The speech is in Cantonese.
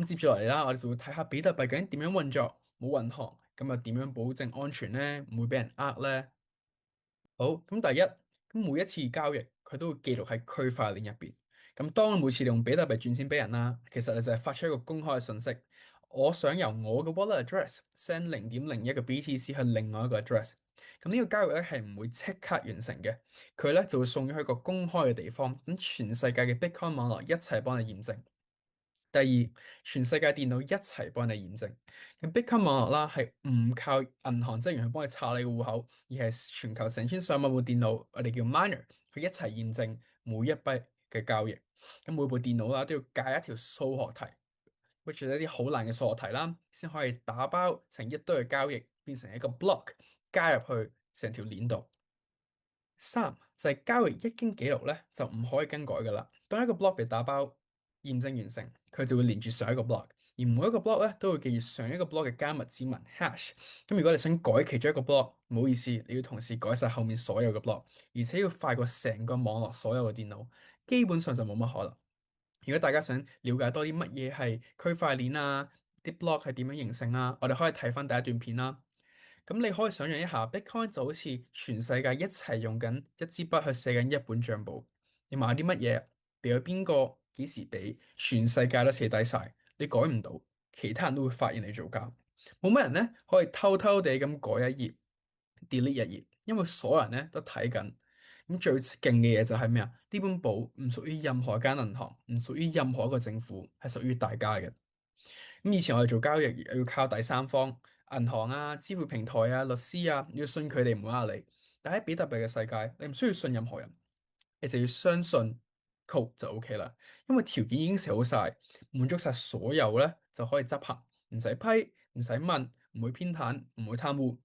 咁接住落嚟啦，我哋就會睇下比特幣究竟點樣運作，冇銀行，咁又點樣保證安全咧？唔會俾人呃咧？好，咁第一，咁每一次交易佢都會記錄喺區塊鏈入邊。咁當每次你用比特幣轉錢俾人啦，其實你就係發出一個公開嘅信息，我想由我嘅 wallet address send 0.01個 BTC 去另外一個 address。咁呢個交易咧係唔會即刻完成嘅，佢咧就會送咗去一個公開嘅地方，等全世界嘅 Bitcoin 網絡一齊幫你驗證。第二，全世界電腦一齊幫你驗證。咁 Bitcoin 網絡啦，係唔靠銀行職員去幫你查你嘅戶口，而係全球成千上萬部電腦，我哋叫 miner，佢一齊驗證每一筆嘅交易。咁每部電腦啦都要解一條數學題，which 係一啲好難嘅數學題啦，先可以打包成一堆嘅交易，變成一個 block，加入去成條鏈度。三就係交易一經記錄咧，就唔可以更改噶啦。當一個 block 被打包驗證完成，佢就會連住上一個 block，而每一個 block 咧都會記住上一個 block 嘅加密指紋 hash。咁如果你想改其中一個 block，唔好意思，你要同時改晒後面所有嘅 block，而且要快過成個網絡所有嘅電腦，基本上就冇乜可能。如果大家想了解多啲乜嘢係區塊鏈啊，啲 block 係點樣形成啊，我哋可以睇翻第一段片啦。咁你可以想象一下，Bitcoin 就好似全世界一齊用緊一支筆去寫緊一本賬簿。你買啲乜嘢，俾咗邊個，幾時俾，全世界都寫低晒，你改唔到，其他人都會發現你造假。冇乜人咧可以偷偷地咁改一頁，delete 一頁，因為所有人咧都睇緊。咁最勁嘅嘢就係咩啊？呢本簿唔屬於任何間銀行，唔屬於任何一個政府，係屬於大家嘅。咁以前我哋做交易要靠第三方，銀行啊、支付平台啊、律師啊，要信佢哋唔會呃你。但喺比特幣嘅世界，你唔需要信任何人，你就要相信 code 就 OK 啦。因為條件已經寫好晒，滿足晒所有咧就可以執行，唔使批，唔使問，唔會偏袒，唔會貪污。